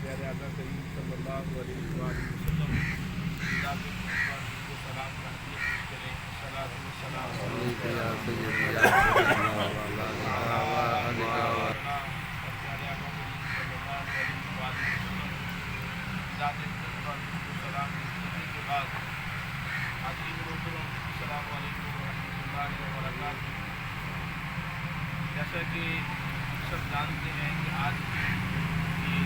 प्यारे आका करीम सल्लल्लाहु अलैहि वसल्लम को सलाम करती करें सलातु व सलाम प्यारे आका करीम सल्लल्लाहु अलैहि वसल्लम को सलाम करने के बाद हाज़रीन मोहतरम अस्सलामु अलैकुम व रहमतुल्लाहि व बरकातहू। जैसा कि सब जानते हैं कि आज ये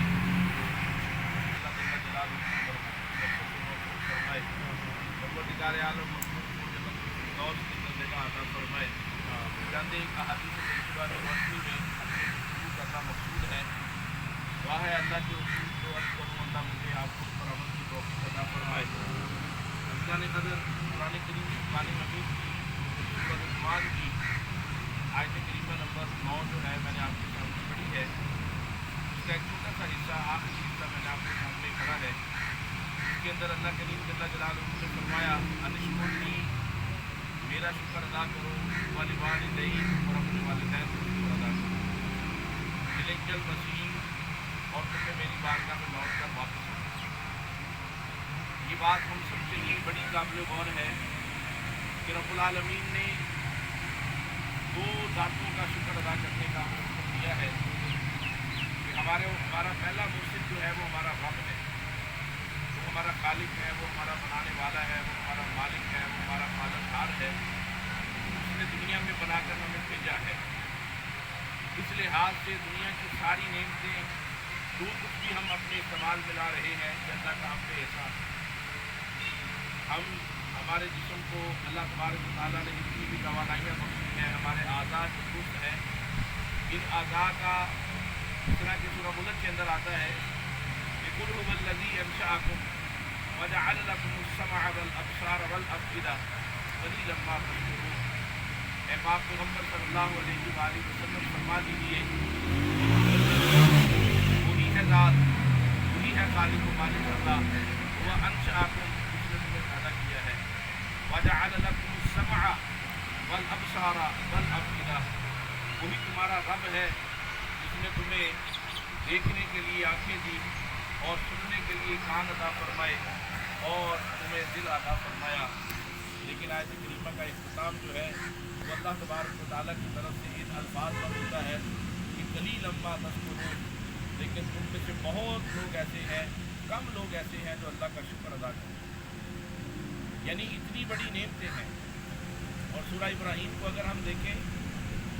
परवरदिगार आलम गौस की जगह अता फरमाए। चंद एक अहादीस तजुर्बा की रोशनी में अपने गुफ्तगू करना मकसूद है। दुआ है अल्लाह के उसूल को अर्ज़ करूँ, अल्लाह मुझे आपको पर अमल की तौफ़ीक़ अता फरमाए। अल्लाह ने कदर कुरान करीम कुरान मजीद की सूरह लुक़मान की आयत करीमा नंबर 9 जो है मैंने आपके सामने पढ़ी है। उसका एक छोटा सा हिस्सा आखिरी हिस्सा मैंने आपके सामने पढ़ा है। इसके अंदर अल्लाह करीम जल्ल जलालुहू ने फरमाया अनिश्कुरनी, मेरा शुक्र अदा करो, वलिवालिदैहि, और अपने वालिदैन को शुक्र अदा करो, इलैयल मसीह, और तुम्हें मेरी बारगाह में लौट कर वापस आओ। ये बात हम सबके लिए बड़ी काबिल गौर है कि रब्बुल आलमीन ने दो ज़ातों का शुक्र अदा करने का हुक्म दिया है कि हमारा पहला मुर्शिद जो है वो हमारा रब है, वो हमारा खालिक है, वो हमारा बनाने वाला है, वो हमारा मालिक है, वो हमारा पालनहार है। उसने दुनिया में बनाकर हमें भेजा है। इस लिहाज से दुनिया की सारी नेमतें जो कुछ भी हम अपने इस्तेमाल में ला रहे हैं अल्लाह का हम पे एहसान है। हम हमारे जिस्म को अल्लाह तबारक व तआला ने जितनी भी तवानाइयाँ बख्शी हैं, हमारे आज़ाद जो दुरुस्त हैं, इन आज़ा का इस तरह की सूरह मुल्क के अंदर आता है कि कुल हुवल्लज़ी अंशअकुम व जअल लकुमुस-समअ वल अब्सार वल अफ़इदा क़लीलन मा तशकुरून। ए पाक पैगम्बर सल्लल्लाहु अलैहि वसल्लम फरमा दीजिए, वही है ज़ात, वही है खालिक व मालिक अल्लाह, वह अंशअकुम, उसने तुम्हें पैदा किया है, व जअल लकुमुस-समअ वल अब्सार वल अफ़इदा, वही तुम्हारा रब है जिसने तुम्हें देखने के लिए आँखें दी और सुनने के लिए कान अता फरमाए और तुम्हें दिल अता फरमाया। लेकिन आयत करीमा का इख्तिताम जो है वो अल्लाह तबारक व तआला की तरफ से इन अल्फाज पर होता है कि क़लीलन मा तशकुरून, लेकिन तुम में से बहुत लोग ऐसे हैं, कम लोग ऐसे हैं जो अल्लाह का शुक्र अदा करते हैं। यानी इतनी बड़ी नेमतें हैं। और सूरह इब्राहीम को अगर हम देखें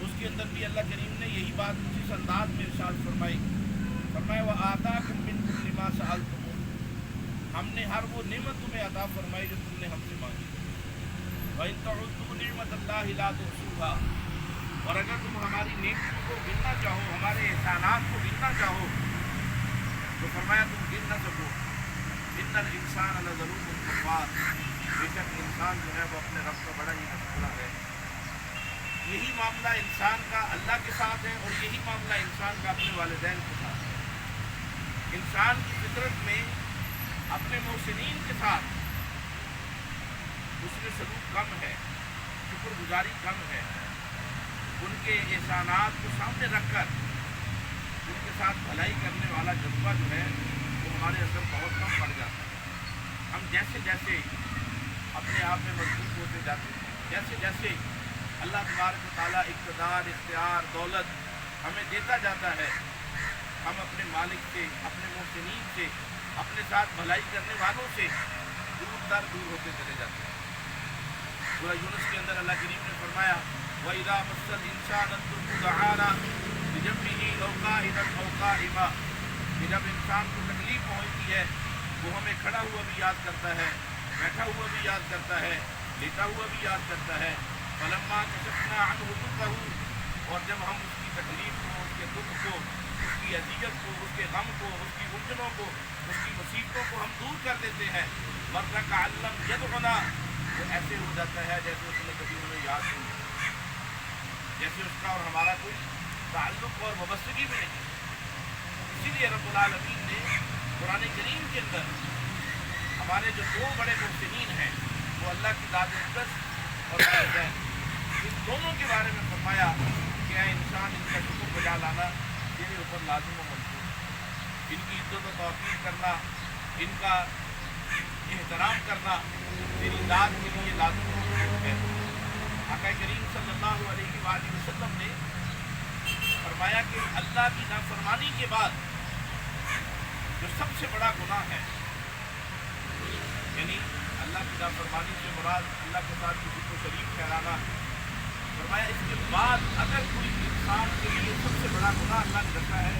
उसके अंदर भी अल्लाह करीम ने यही बात इस अंदाज में इरशाद फरमाई, व आताकुम मिन कुल्लि मा सअलतुमूह, हमने हर वो नेमत तुम्हें अता फरमाई जो तुमने हमसे मांगी। व इन तउद्दू निअमतल्लाहि ला तुहसूहा, और अगर तुम हमारी नेमतों को गिनना चाहो, हमारे एहसानात को गिनना चाहो, तो फरमाया तुम गिन न सको। इन्नल इंसान लज़लूमुन कफ़ार, बेशक इंसान जो है वो अपने रब का बड़ा ही नशा है। यही मामला इंसान का अल्लाह के साथ है और यही मामला इंसान का अपने वालिदैन के साथ है। इंसान की फितरत में अपने मोहसिनीन के साथ उसमें सलूक कम है, शुक्रगुजारी कम है। उनके एहसानात को सामने रखकर उनके साथ भलाई करने वाला जज्बा जो है वो हमारे अंदर बहुत कम पड़ जाता है। हम जैसे जैसे अपने आप में मजबूत होते जाते हैं, जैसे जैसे अल्लाह तबारक व तआला इक़्तिदार, इख्तियार, दौलत हमें देता जाता है, हम अपने मालिक से, अपने मोहसिनीन से, अपने साथ भलाई करने वालों से दूर दर दूर होते चले जाते हैं। सूरह यूनुस के अंदर अल्लाह करीम ने फरमाया व इज़ा मस्सल इंसान अद्दुर्रु दआना बिजंबिही औ काइदन औ काइमा, कि जब इंसान को तकलीफ पहुँचती है वो हमें खड़ा हुआ भी याद करता है, बैठा हुआ भी याद करता है, लेटा हुआ भी याद करता है। फलम्मा कशफना अन्हु दुर्रहु, और जब हम उसकी तकलीफ को, उसके दुख को, उसकी अज़ियत को, उसके गम को, उसकी उलझनों को, उसकी मुसीबतों को हम दूर कर देते हैं, मर्रा कअल्लम यदउना, वो ऐसे हो जाता है जैसे उसने कभी हमें याद नहीं, जैसे उसका और हमारा कोई ताल्लुक़ और वबस्तगी भी नहीं। इसीलिए रब्बुल आलमीन ने कुरान करीम के अंदर हमारे जो दो बड़े मोहसिनीन हैं वो अल्लाह की ज़ात अक़दस और वालिदैन, इन दोनों के बारे में फरमाया कि इंसान इनका शुक्र बजा लाना तेरे ऊपर लाजिम व मजबूर। ان کی عزت و توقیر کرنا، ان کا احترام کرنا تیری ذات کے لیے لازم ہے۔ آقا کریم صلی اللہ علیہ وآلہ وسلم نے فرمایا کہ اللہ کی نافرمانی کے بعد جو سب سے بڑا گناہ ہے، یعنی اللہ کی نافرمانی سے مراد اللہ کے ساتھ کسی کو شریک ٹھہرانا، فرمایا اس کے بعد اگر کوئی انسان کے لیے سب سے بڑا گناہ اللہ نے رکھا ہے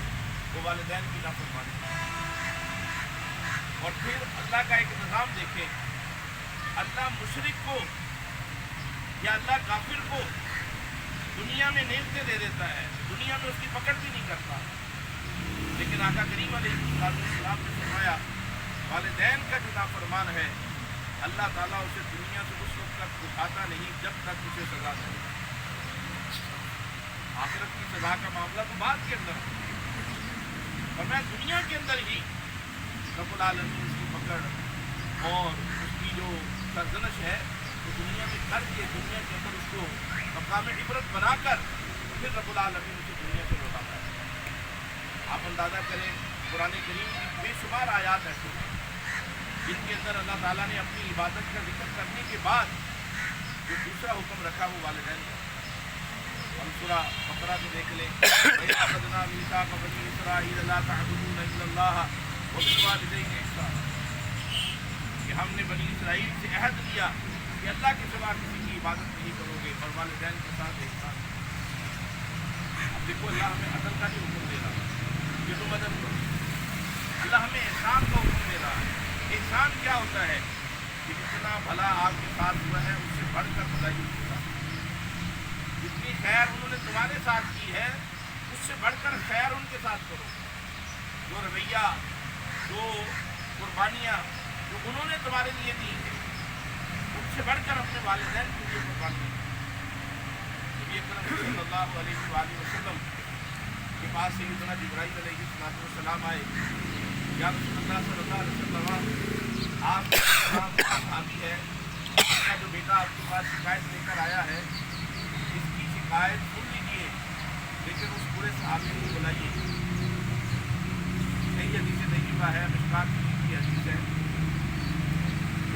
وہ والدین کی نافرمانی ہے۔ اور پھر اللہ کا ایک نظام دیکھیں، اللہ مشرک کو یا اللہ کافر کو دنیا میں نعمتیں دے دیتا ہے، دنیا میں اس کی پکڑ بھی نہیں کرتا، لیکن آقا کریم علیہ السلام نے فرمایا والدین کا جو نافرمان ہے اللہ تعالیٰ اسے دنیا سے اس وقت تک اٹھاتا نہیں جب تک اسے سزا دے۔ آخرت کی سزا کا معاملہ تو بعد کے اندر ہے، اور میں دنیا کے اندر ہی رب العالمین اس کی پکڑ اور اس کی جو سرزنش ہے وہ دنیا میں کر کے دنیا کے اندر اس کو مقام عبرت بنا کر پھر رب العالمین اسے دنیا سے لوٹاتا ہے۔ آپ اندازہ کریں قرآن کریم کی بے شمار آیات ایسے ہیں جن کے اندر اللہ تعالیٰ نے اپنی عبادت کا ذکر کرنے کے بعد جو دوسرا حکم رکھا وہ والدین کا۔ ہم سورہ بقرہ کو دیکھ لیں، وَإِذْ أَخَذْنَا مِيثَاقَ بَنِي إِسْرَائِيلَ لَا تَعْبُدُونَ إِلَّا اللَّهَ وَبِالْوَالِدَيْنِ إِحْسَانًا، کہ ہم نے بنی اسرائیل سے عہد لیا کہ اللہ کے سوا کسی کی عبادت نہیں کرو گے اور والدین کے ساتھ احسان۔ اب دیکھو اللہ ہمیں عدل کا نہیں حکم دے رہا کہ تم عدل کرو، اللہ ہمیں احسان کا حکم دے رہا ہے۔ احسان کیا ہوتا ہے کہ جتنا بھلا آپ کے ساتھ ہوا ہے اس سے بڑھ کر بھلائی ان کے ساتھ، جتنی خیر انہوں نے تمہارے ساتھ کی ہے اس سے بڑھ کر خیر ان کے ساتھ کرو۔ جو رویہ، جو قربانیاں جو انہوں نے تمہارے لیے دی ہیں ان سے بڑھ کر اپنے والدین کے لیے قربانی۔ نبی اکرم صلی اللہ علیہ وآلہ وسلم کے پاس سیدنا جبرائیل علیہ السلام آئے، یا رسول اللہ صلی اللہ علیہ وسلم آپ کا صحابی ہے، اس کا جو بیٹا آپ کے پاس شکایت لے کر آیا ہے اس کی شکایت سن لیجیے لیکن اس پورے صحابی کو بلائیے۔ صحیح حدیث طیبہ ہے، مشکات کی حدیث ہے۔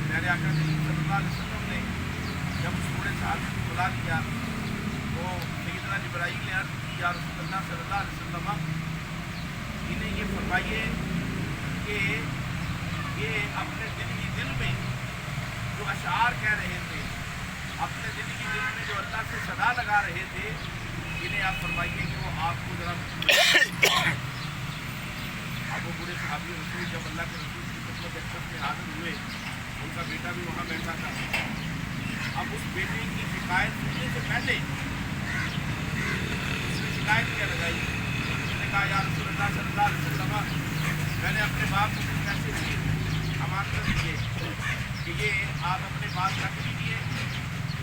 میرے آقا کریم صلی اللہ علیہ وسلم نے جب اس پورے صحابی کو بلا لیا تو سیدنا جبرائیل نے عرض کی، یا رسول اللہ صلی اللہ علیہ وسلم انہیں یہ فرمائیے کہ یہ اپنے دل ہی دل میں جو اشعار کہہ رہے تھے، اپنے دل ہی دل میں جو اللہ سے صدا لگا رہے تھے، انہیں آپ فرمائیے کہ وہ آپ کو ذرا اب وہ بڑے صحابی رسول جب اللہ کے رسول کی خدمت میں حاضر ہوئے، ان کا بیٹا بھی وہاں بیٹھا تھا۔ اب اس بیٹے کی شکایت سننے سے پہلے اس نے شکایت کیا لگائی، اس نے کہا یا رسول اللہ صلی اللہ علیہ وسلم میں نے اپنے باپ کو کچھ پیسے دیے امانت دیے کہ یہ آپ اپنے پاس رکھ لیجیے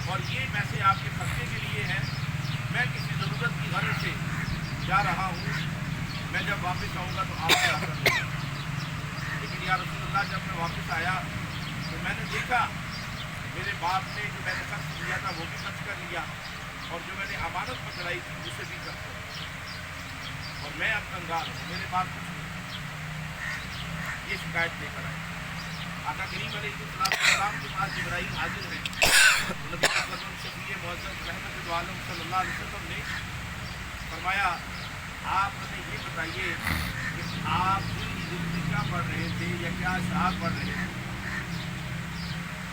اور یہ پیسے آپ کے خرچے کے لیے ہیں، میں کسی ضرورت کی غرض سے جا رہا ہوں، میں جب واپس آؤں گا تو آپ سے کر دوں گا۔ لیکن یا رسول اللہ جب میں واپس آیا تو میں نے دیکھا میرے باپ نے جو میں نے خرچ دیا تھا وہ بھی خرچ کر لیا اور جو میں نے امانت پکڑائی تھی اسے بھی خرچ کر لیا، اور میں اب کنگال ہوں، میرے پاس کچھ نہیں۔ یہ شکایت لے کر آئے آقا کریم علیہ السلام کے پاس جبرائیل حاضر ہیں، نبی اکرم شفیع معزز رحمت عالم صلی اللہ علیہ وسلم نے فرمایا آپ نے یہ بتائیے کہ آپ دل ہی دل میں کیا پڑھ رہے تھے یا کیا اشعار پڑھ رہے تھے؟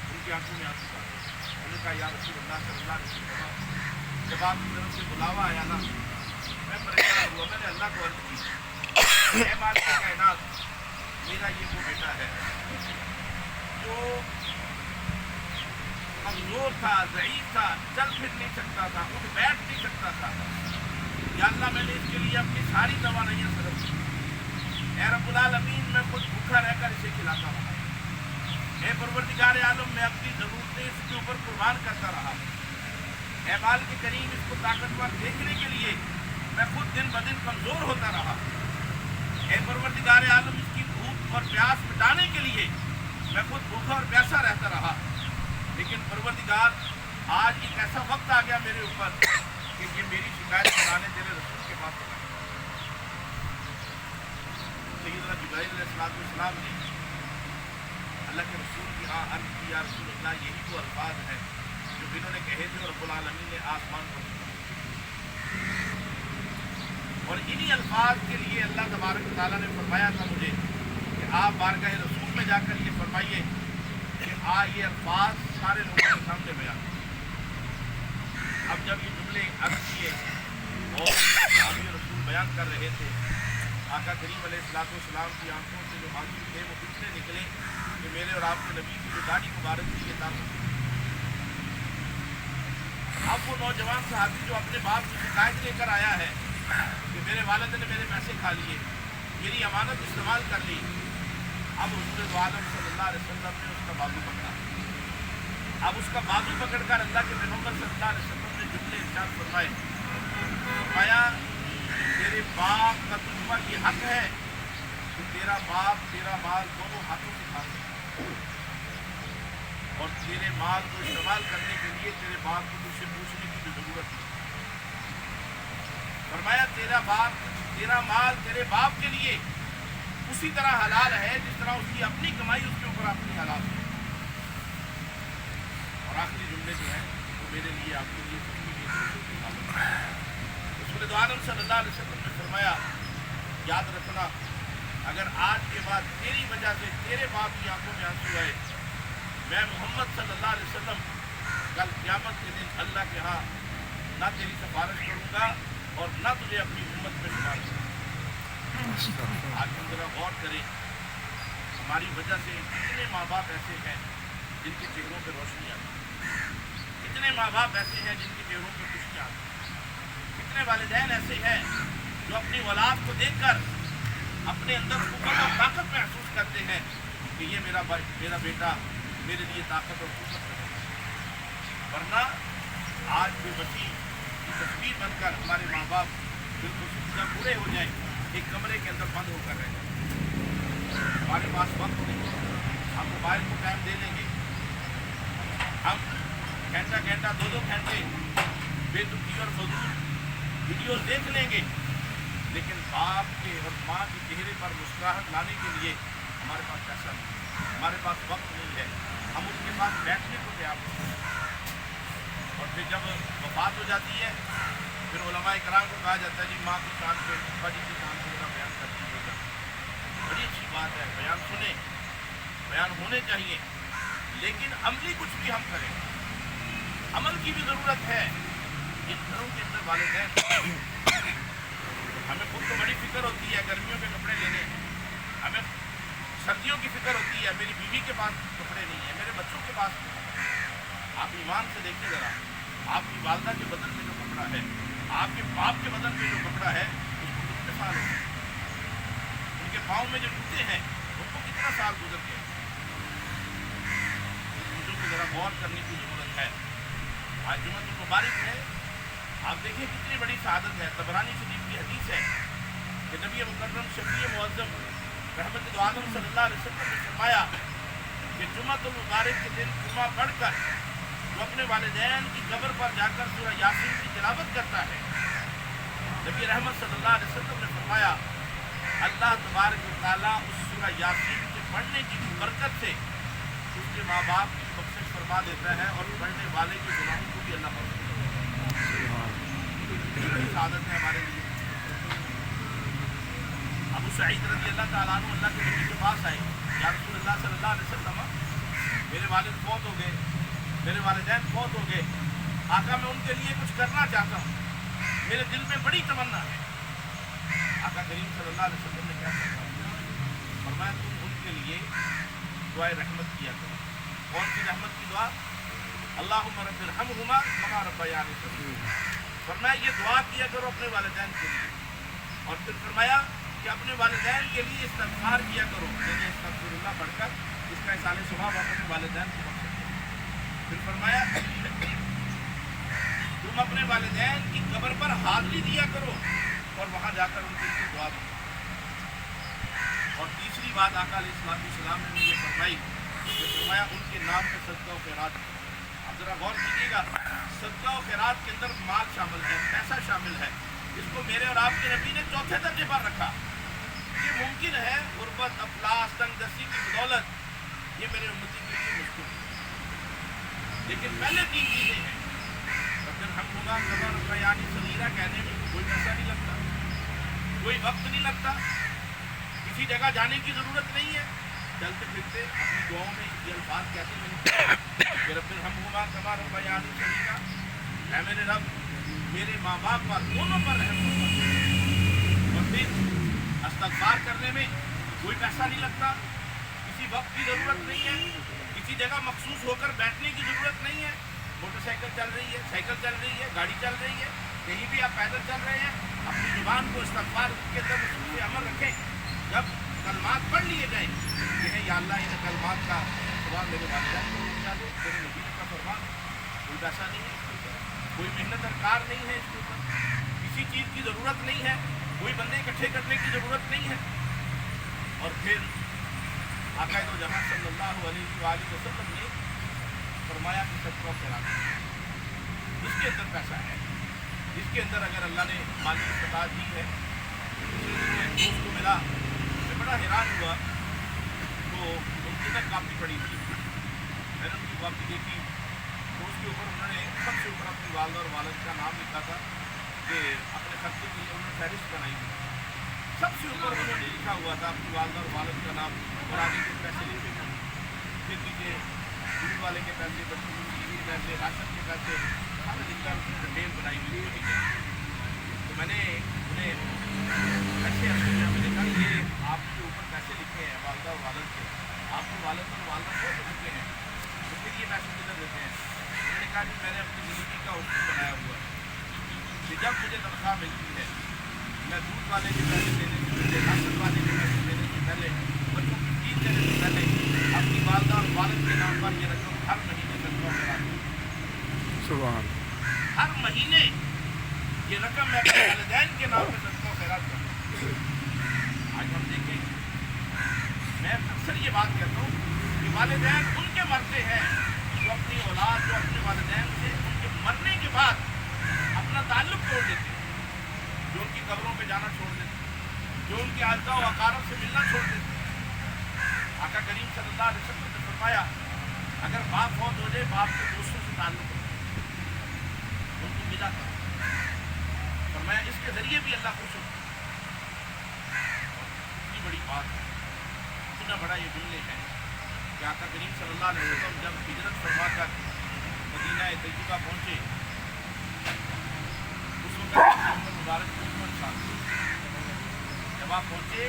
ان کی آنکھوں میں آنسو آ گئے۔ انہوں نے کہا یا رسول اللہ صلی اللہ علیہ وسلم جب آپ کی طرف سے بلاوا آیا نا میں پریشان ہوا، میں نے اللہ کو عرض کی اے مالک کائنات میرا یہ وہ بیٹا ہے جو کمزور تھا، ضعیف تھا، چل پھر نہیں سکتا تھا، اٹھ بیٹھ نہیں سکتا تھا، یا اللہ میں نے اس کے لیے اپنی ساری توانائیاں صرف کی، اے رب العالمین میں خود بھوکا رہ کر اسے کھلاتا رہا، اے پروردگار عالم میں اپنی ضرورتیں اس کے اوپر قربان کرتا رہا، اے مالک کریم اس کو طاقتور دیکھنے کے لیے میں خود دن بدن کمزور ہوتا رہا، اے پروردگار عالم اس کی بھوک اور پیاس مٹانے کے لیے میں خود بھوکا اور پیاسا رہتا رہا، لیکن پروردگار آج ایک ایسا وقت آ گیا میرے اوپر کہ یہ میری شکایت کرانے تیرے رسول کے پاس सैयदना जिब्राइल अलैहिस्सलाम ने अल्लाह के रसूल की अर्ज़ की, या रसूल अल्लाह, यही वो अल्फाज हैं जो इन्होंने कहे थे और रब्बुल आलमीन ने आसमान पर, और इन्हीं अल्फाज के लिए अल्लाह तबारक व तआला ने फरमाया था मुझे कि आप बारगाह रसूल में जाकर ये फरमाइए कि ये अल्फाज सारे लोगों के सामने बयान। अब जब ये जुमले अर्ज़ किए और रसूल बयान कर रहे थे, आका करीम अलैहिस्सलाम की आंखों से जो आंसू थे वो पिछले निकले कि मेरे और आपके नबी की जो दाढ़ी मुबारक थी ये ताकत। अब वो नौजवान सहाबी जो अपने बाप की शिकायत लेकर आया है कि मेरे वालिद ने मेरे पैसे खा लिए, मेरी अमानत इस्तेमाल कर ली, अब हुज़ूर आलम सल्लल्लाहु अलैहि वसल्लम ने उसका बाजू पकड़ा। अब उसका बाजू पकड़कर अल्लाह के पैगंबर सल्लल्लाहु अलैहि वसल्लम ने जुमले इरशाद फरमाए, तेरे बाप का तुझ पर ये हक है कि तेरा बाप तेरा माल दोनों हाथों से खा सके, और तेरे माल को इस्तेमाल करने के लिए तेरे बाप को तुझसे पूछने की भी जरूरत नहीं। फरमाया तेरा बाप तेरा माल तेरे बाप के लिए उसी तरह हलाल है जिस तरह उसकी अपनी कमाई उसके ऊपर अपनी हलाल है। और आखिरी जुमले जो है वो मेरे लिए आपके लिए रसूल आलम सल्लल्लाहु अलैहि वसल्लम ने फरमाया, याद रखना, अगर आज के बाद तेरी वजह से तेरे बाप की आंखों में आंसू आए, मैं मोहम्मद सल्लल्लाहु अलैहि वसल्लम कल क़यामत के दिन अल्लाह के यहाँ ना तेरी सिफारिश करूँगा और ना तुझे अपनी उम्मत में शुमार करूँगा। आज हम जरा गौर करें, हमारी वजह से कितने माँ बाप ऐसे हैं जिनके चेहरों पर रोशनी आती है, कितने माँ बाप ऐसे हैं जिनके चेहरों पर खुशियाँ आती हैं, कितने वालिदैन ऐसे हैं जो अपनी औलाद को देखकर अपने अंदर कुव्वत और ताकत महसूस करते हैं कि ये मेरा बेटा मेरे लिए ताकत और कुव्वत है। वरना आज भी बच्ची की तस्वीर बनकर हमारे माँ बाप बिल्कुल जब पूरे हो जाए एक कमरे के अंदर बंद होकर रह जाए, हमारे पास वक्त नहीं, हम मोबाइल को टाइम दे देंगे, हम घंटा घंटा दो घंटे बेतुकी और फजूल वीडियो देख लेंगे, लेकिन बाप के और माँ के चेहरे पर मुस्कुराहट लाने के लिए हमारे पास पैसा नहीं है, हमारे पास वक्त नहीं है, हम उसके पास बैठने को तैयार नहीं हैं। और फिर जब वफात हो जाती है फिर उलमाए कराम को कहा जाता है जी माँ की शान पे अब्बा जी की शान पे बयान कर दीजिएगा। बड़ी अच्छी बात है, बयान सुने, बयान होने चाहिए, लेकिन अमली कुछ भी हम करें, अमल की भी ज़रूरत है। इन घरों के अंदर वालिदैन, हमें खुद तो बड़ी फिक्र होती है गर्मियों के कपड़े लेने, हमें सर्दियों की फिक्र होती है, मेरी बीवी के पास कपड़े नहीं है, मेरे बच्चों के पास। आप ईमान से देखिए ज़रा, आपकी वालदा के बदन में जो कपड़ा है, आपके बाप के बदन में जो कपड़ा है, उसको कितने साल हो गए, उनके पाँव में जो जूते हैं उनको कितना साल गुजर गए। चीज़ों को ज़रा गौर करने की ज़रूरत है। आज जुम्मतुल मुबारक है, आप देखिए कितनी बड़ी शहादत है। तबरानी शरीफ की हदीस है कि नबी मुकर्रम शफी मुअज़्ज़म रहमत आलम सल्लल्लाहु अलैहि वसल्लम ने फरमाया कि जुम्मतुल मुबारक के दिन जुम्मा पढ़कर जो अपने वालिदैन की कब्र पर जाकर सूरह यासीन की तिलावत करता है, नबी रहमत सल्लल्लाहु अलैहि वसल्लम ने फरमाया अल्लाह तबारक व तआला उस सूरह यासीन के पढ़ने की बरकत से उसके माँ बाप की बख्शिश फरमा देता है और पढ़ने वाले के गुनाहों को भी अल्लाह माफ़ कर देता है। बड़ी सादत है हमारे लिए। अबू सईद रज़ी अल्लाह तआला अन्हु अल्लाह के नबी के पास आए, या रसूलल्लाह सल्लल्लाहु अलैहि वसल्लम, मेरे वालिद फौत हो गए, मेरे वालिदैन फौत हो गए, आका मैं उनके लिए कुछ करना चाहता हूँ, मेरे दिल में बड़ी तमन्ना है। आका करीम सल्लल्लाहु अलैहि वसल्लम ने क्या कहा? फरमाया तुम उनके लिए दुआए रहमत किया करो। कौन सी रहमत की दुआ? अल्लाहुम्मा रब्बिरहमहुमा कमा रब्बयानी सगीरा। फरमाया ये दुआ किया करो अपने वालिदैन के लिए, और फिर फरमाया कि अपने वालिदैन के लिए इस्तग़फ़ार किया करो, यानी अस्तग़फ़िरुल्लाह पढ़कर इसका इसाले सवाब अपने वालिदैन को बख्श सकते हो। फिर फरमाया तुम अपने वालिदैन की कब्र पर हाज़री दिया करो और वहाँ जाकर उनके लिए दुआ करो। और तीसरी बात आका अलैहिस्सलाम ने मुझे फरमाई कि फरमाया उनके नाम पे सदका और खैरात। आप ज़रा गौर कीजिएगा, सदका और खैरात के अंदर माल शामिल है, पैसा शामिल है, इसको मेरे और आपके नबी ने चौथे दर्जे पर रखा। ये یہ ممکن ہے غربت افلاس تنگ دستی کی بدولت یہ میرے امتی کے لیے مشکل ہے، لیکن پہلے 3 چیزیں ہیں ربنا ارحمہما کما ربیانی صغیرہ کہنے میں کوئی پیسہ نہیں لگتا، کوئی وقت نہیں لگتا، کسی جگہ جانے کی ضرورت نہیں ہے، چلتے پھرتے اپنی دعاؤں میں یہ الفاظ کہتے ہیں کہ رب ارحمہما کما ربیانی صغیرہ، اے میرے رب میرے ماں باپ پر دونوں پر رحم فرما۔ اور پھر استغفار کرنے میں کوئی پیسہ نہیں لگتا، کسی وقت کی ضرورت نہیں ہے، کسی جگہ مخصوص ہو کر بیٹھنے کی ضرورت نہیں ہے، موٹر سائیکل چل رہی ہے، سائیکل چل رہی ہے، گاڑی چل رہی ہے، کہیں بھی آپ پیدل چل رہے ہیں، اپنی زبان کو استغفار کے اندر خصوصی عمل رکھیں۔ جب کلمات پڑھ لیے جائیں کہ یا اللہ ان کلمات کا سوال میرے والدین کو پہنچا دو، میرے نبی کا فرمان، کوئی پیسہ نہیں ہے اس کے اوپر، کوئی محنت درکار نہیں ہے اس کے اوپر، کسی چیز کی ضرورت نہیں ہے، کوئی بندے اکٹھے کرنے کی ضرورت نہیں ہے۔ اور پھر آقا دو جہاں صلی اللہ علیہ وآلہ وسلم نے فرمایا کہ صدقہ خیرات اس کے اندر پیسہ ہے، اس کے اندر اگر اللہ نے مالی استطاعت دی ہے۔ دوست کو ملا، میں بڑا حیران ہوا، تو ان کی تک کاپی پڑی تھی، میں نے ان کی کاپی دیکھی تو اس کے اوپر انہوں نے سب سے اوپر اپنی والدہ اور والد کا نام لکھا تھا کہ اپنے خرچے کے لیے انہوں نے فہرست بنائی تھی، سب سے اوپر انہوں نے لکھا ہوا تھا اپنی والدہ اور والد کا نام اور آگے کے پیسے لکھے تھے، پھر نیچے دودھ والے کے پیسے، بچوں کے پیسے، راشن کے پیسے، سارے لکھ کر ڈیٹیل بنائی ہوئی تھی۔ تو میں نے انہیں ایسے کیا، میں نے کہا یہ آپ کے اوپر پیسے لکھے ہیں والدہ اور والد کے، آپ کو والد اور والدہ بہت چکے ہیں، تو پھر یہ پیسے کدھر دیتے ہیں؟ میں نے کہا کہ میں نے اپنی زندگی کا اصول بنایا ہوا ہے کہ جب مجھے تنخواہ ملتی ہے میں دودھ والے کے پیسے دینے سے پہلے، راشن والے کے پیسے دینے سے پہلے، بچوں کی فیس دینے سے پہلے اپنی والدہ اور والد کے نام پر یہ رقم ہر مہینے صدقہ خیرات سبحان ہر مہینے یہ رقم میں اپنے والدین کے نام پہ صدقہ خیرات کرتا ہوں۔ آج ہم دیکھیں، میں اکثر یہ بات کہتا ہوں کہ والدین ان کے مرتے ہیں جو اپنی اولاد، جو اپنے والدین سے ان کے مرنے کے بعد اپنا تعلق توڑ دیتے ہیں، جو ان کی قبروں پہ جانا چھوڑ دیتے ہیں، جو ان کے اعزاء و اقارب سے ملنا چھوڑ دیتے ہیں۔ آقا کریم صلی اللہ علیہ وسلم نے فرمایا اگر باپ فوت ہو جائے، باپ کے دوستوں سے تعلق رکھو، ان کو ملا کرو، فرمایا اس کے ذریعے بھی اللہ خوش ہوتا ہے۔ اور اتنی بڑی بات ہے، اتنا بڑا یہ جملے ہے کہ آقا کریم صلی اللہ علیہ وسلم جب ہجرت فرما کر مدینہ طیبہ پہنچے، اس وقت مبارک کو 55 سال جب آپ پہنچے،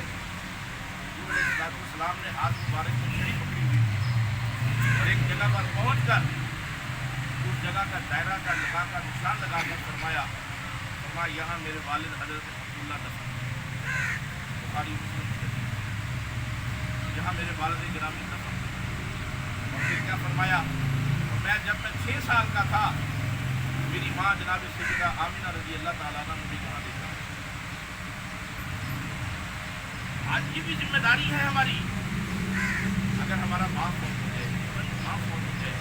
حضور علیہ السلام نے ہاتھ مبارک میں چھڑی پکڑی ہوئی تھی اور ایک جگہ پر پہنچ کر اس جگہ کا دائرہ کا لگا کر نشان لگا کر فرمایا یہاں میرے والد حضرت عبداللہ دفن ہیں، بخاری مسلم شریف، یہاں میرے والد گرامی دفن ہیں۔ اور پھر کیا فرمایا، جب میں 6 سال کا تھا میری ماں جناب سیدہ آمینہ رضی اللہ تعالیٰ عنہ مجھے یہاں لے کر آئی۔ آج کی بھی ذمہ داری ہے ہماری، اگر ہمارا باپ فوت ہو جائے، ماں فوت ہو جائے،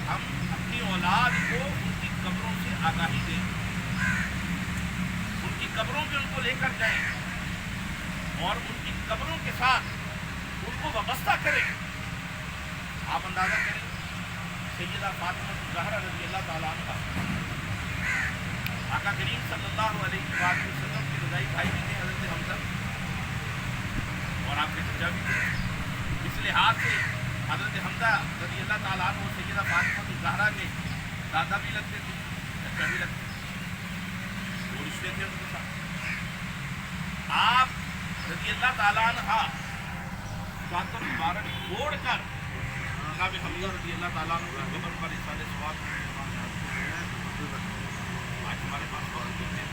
ہم اپنی اولاد کو ان کی قبروں سے آگاہی دیں، ان کی قبروں پہ ان کو لے کر جائیں اور ان کی قبروں کے ساتھ ان کو وابستہ کریں۔ آپ اندازہ کریں، سیدہ فاطمہ الزہرا رضی اللہ تعالیٰ عنہ آقا کریم صلی اللہ علیہ وسلم کے رضائی بھائی بھی تھے حضرت حمزہ، اور آپ کے چچا بھی تھے، اس لحاظ سے حضرت حمزہ رضی اللہ تعالیٰ عنہ سیدہ فاطمہ الزہرا کے دادا بھی لگتے تھے، چچا بھی لگتے تھے، وہ رشتے تھے ان کے ساتھ۔ آپ رضی اللہ تعالیٰ عنہ چادر مبارک چھوڑ کر جناب حمزہ رضی اللہ تعالیٰ عنہ کی قبر پر اِرشاد ثواب آج ہمارے پاس بارش ہوتے ہیں،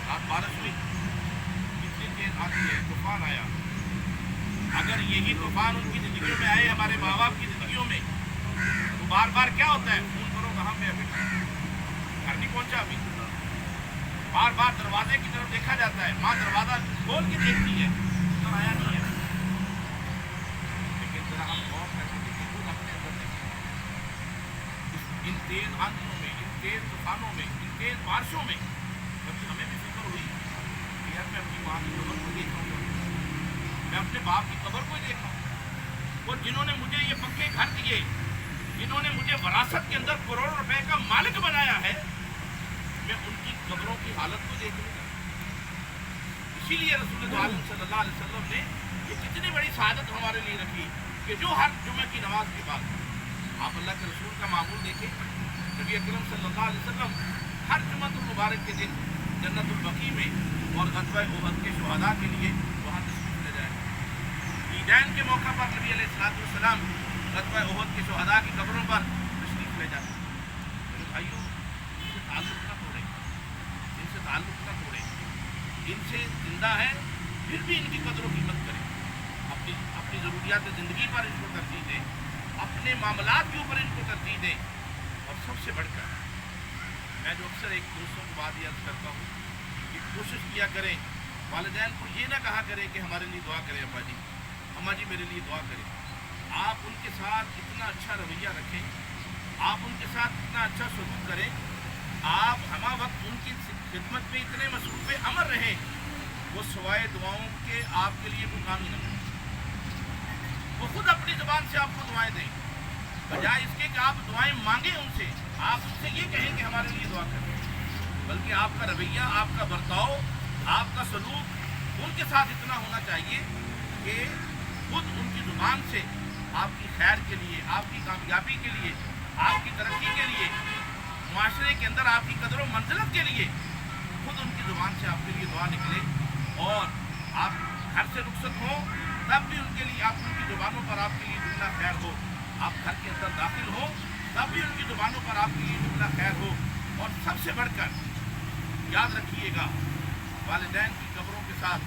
رات بارش ہوئی، اتنی تیز آتی ہے، طوفان آیا، اگر یہی طوفان ان کی زندگیوں میں آئے، ہمارے ماں باپ کی زندگیوں میں، تو بار بار کیا ہوتا ہے، فون کرو کہاں پہ ابھی گھر نہیں پہنچا، ابھی بار بار دروازے کی طرف دیکھا جاتا ہے، ماں دروازہ کھول کے دیکھتی ہے، تو آیا نہیں ہے، لیکن ذرا ہم غور کر کے دیکھیں، خود اپنے اندر دیکھیں، ان تیز آندھیوں میں، ان تیز طوفانوں میں، ان تیز بارشوں میں کبھی ہمیں بھی فکر ہوئی کہ कि यार मैं अपनी माँ की कब्र को देख रहा हूँ, मैं अपने बाप की कब्र को देख रहा हूँ। और जिन्होंने मुझे ये पक्के घर दिए, जिन्होंने मुझे विरासत के अंदर करोड़ों रुपए का मालिक बनाया है, मैं उनकी कब्रों की हालत को देख लूँगा। इसीलिए रसूल आलम सल्लल्लाहु अलैहि वसल्लम ने ये कितनी बड़ी शहादत हमारे लिए रखी कि जो हर जुमे की नमाज के बाद आप अल्लाह के रसूल का मामूल देखें, नबी अकरम सल्लल्लाहु अलैहि वसल्लम हर जुम्मतुल मुबारक के दिन जन्नतुल बकी में और ग़ज़वा उहद के शुहदा के लिए वहाँ तशरीफ़ ले जाए। ईदैन के मौका पर नबी अलैहिस्सलाम ग़ज़वा उहद के शुहदा की कब्रों पर तशरीफ़ ले जाते। मेरे भाइयों, इनसे ताल्लुक़ न तोड़ें, इनसे ताल्लुक़ न तोड़ें, इनसे जिंदा है फिर भी इनकी कदर व कीमत करें। अपनी अपनी ज़रूरियात ज़िंदगी पर इनको तरजीह दें, अपने मामलात के ऊपर इनको तरजीह दें। और सबसे बढ़कर मैं जो अक्सर एक दोस्तों को बात याद करता हूँ कि कोशिश किया करें, वालिदैन को ये ना कहा करें कि हमारे लिए दुआ करें, अब्बा जी अम्मा जी मेरे लिए दुआ करें। आप उनके साथ इतना अच्छा रवैया रखें, आप उनके साथ इतना अच्छा सलूक करें, आप हमा वक्त उनकी खिदमत में इतने मसरूफ़ अमर रहें, वो सवाए दुआओं के आपके लिए कोई काम ही न करें। वो खुद अपनी ज़बान से आपको दुआएं दें, बजाय इसके कि आप दुआएं मांगें उनसे। आप उनसे ये कहें कि हमारे लिए दुआ करें, बल्कि आपका रवैया, आपका बर्ताव, आपका सलूक उनके साथ इतना होना चाहिए कि खुद उनकी ज़ुबान से आपकी खैर के लिए, आपकी कामयाबी के लिए, आपकी तरक्की के लिए, माशरे के अंदर आपकी कदर व मंजिलत के लिए खुद उनकी ज़ुबान से आपके लिए दुआ निकले। और आप घर से रुखसत हों तब भी उनके लिए, आप उनकी ज़ुबानों पर आपके लिए जुमला खैर हो। आप घर के अंदर दाखिल हो तब भी उनकी ज़ुबानों पर आपके लिए जुमला खैर हो। और सबसे बढ़कर याद रखिएगा, वालिदैन की कब्रों के साथ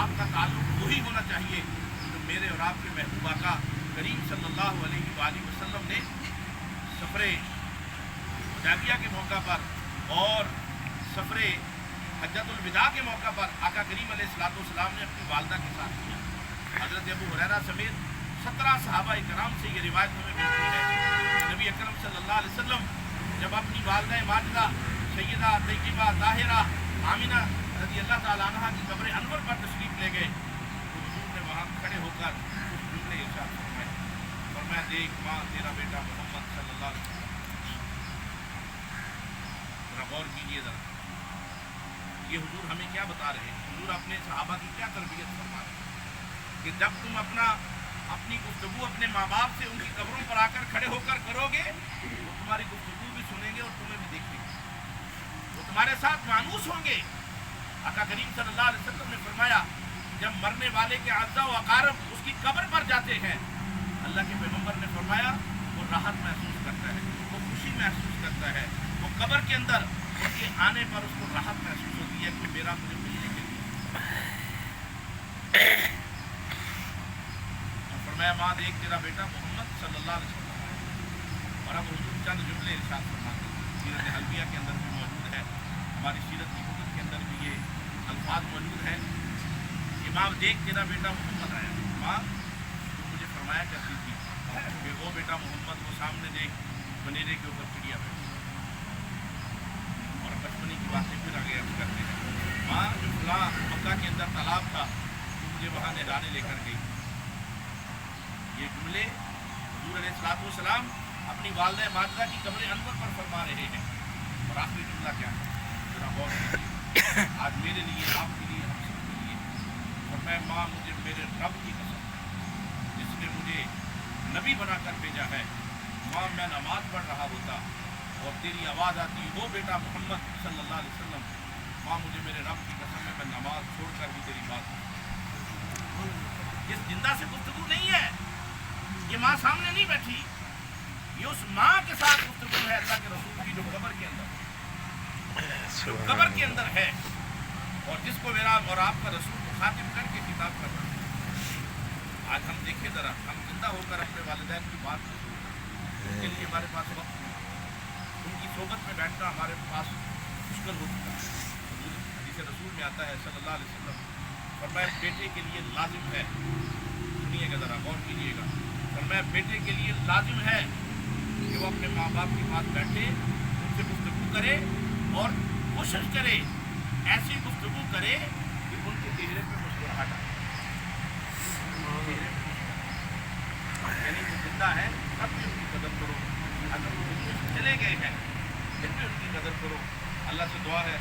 आपका ताल्लुक़ वही होना चाहिए जो मेरे और आपके महबूब आका करीम सल्लल्लाहु अलैहि वसल्लम ने सफ़रे हुदैबिया के मौका पर और सफ़रे हज्जतुल विदा के मौका पर आका करीम अलैहिस्सलाम ने अपनी वालदा के साथ किया। हज़रत अबू हुरैरा समेत 17 सहाबाए कराम से ये रिवायत हमें मिलती है। नबी अकरम सल्लल्लाहु अलैहि वसल्लम जब अपनी वालदा माजिदा सैयदा तय्यबा ताहिरा आमिना रज़ी अल्लाह ताला अन्हा की कब्र अनवर पर तशरीफ़ ले गए तो हुज़ूर ने वहाँ खड़े होकर कुछ जुमले इरशाद फरमाए। फरमाया, देख माँ, तेरा बेटा मोहम्मद सल्लल्लाहु अलैहि वसल्लम। ज़रा गौर कीजिए, ज़रा ये हुजूर हमें क्या बता रहे हैं, हुजूर अपने सहाबा की क्या तरबियत फरमा रहे हैं कि जब तुम अपनी गुफ्तगू अपने माँ बाप से उनकी कब्रों पर आकर खड़े होकर करोगे तो तुम्हारी गुफ्तगू भी सुनेंगे और तुम्हें भी देखेंगे, वो तुम्हारे साथ मानूस होंगे। आका करीम सल्लल्लाहु अलैहि वसल्लम ने फरमाया, जब मरने वाले के अज़्ज़ा व अक़ारब उसकी कब्र पर जाते हैं, अल्लाह के पैगम्बर ने फरमाया वो राहत महसूस करता है, वो खुशी महसूस करता है, वो कब्र के अंदर उसके आने पर उसको राहत महसूस होती है कि मेरा मुझे मिलने के लिए। और फरमाया, माँ देख तेरा बेटा मोहम्मद सल्लल्लाहु अलैहि वसल्लम। और अब हुजूर चंद जुमले इरशाद फरमाते हैं, सीरत हल्बिया के अंदर भी मौजूद है, हमारी सीरत की कुतुब के अंदर भी ये अल्फाज मौजूद है कि माँ देख तेरा बेटा मोहम्मद आया। माँ तुम मुझे फरमाया करती थी कि वो बेटा मोहम्मद को सामने देख बनेरे के ऊपर चिड़िया बैठी, और बचपने की बातें फिर आगे अर्ज करते हैं। माँ जो फलां मक्का के अंदर तालाब था तो मुझे वहाँ नहलाने लेकर गई। ये जुमले हुजूर अलैहिस्सलाम अपनी वालिदा माजिदा की कब्र अनवर पर फरमा रहे हैं। और आखिरी जुमला क्या है, जरा गौर कीजिए, आज मेरे लिए, आपके लिए, हम सबके लिए। और मैं माँ, मुझे मेरे रब की कसम जिसने मुझे नबी बनाकर भेजा है, माँ मैं नमाज पढ़ रहा होता और तेरी आवाज़ आती, वो बेटा मोहम्मद सल्लल्लाहु अलैहि वसल्लम, माँ मुझे मेरे रब की कसम है, मैं नमाज छोड़कर भी तेरी बात। इस जिंदा से गुफ्तगू नहीं है, ये माँ सामने नहीं बैठी, ये उस माँ के साथ गुफ्तगू है अल्लाह के रसूल की जो कब्र के अंदर है, और जिसको मेरा और आपका रसूल को खातिम करके किताब कर रहा है। आज हम देखें ज़रा, हम जिंदा होकर अपने वालिदैन की बात उसके लिए हमारे पास वक्त, उनकी सोबत में बैठना हमारे पास मुश्किल हो चुका है। हदीस रसूल में आता है सल्लल्लाहु अलैहि वसल्लम, फरमाया बेटे के लिए लाजिम है, सुनिएगा ज़रा गौर कीजिएगा, फरमाया बेटे के लिए लाजिम है कि वो अपने माँ बाप के पास बैठे, उनसे गुफ्तगू करे और कोशिश करे, ऐसी गुफ्तगू करे چہرے پہ مسکراہٹ آئے، چہرے پہ مسکراہٹ، یعنی وہ زندہ ہے تب بھی ان کی قدر کرو، اگر وہ دنیا سے چلے گئے ہیں پھر بھی ان کی قدر کرو۔ اللہ سے دعا ہے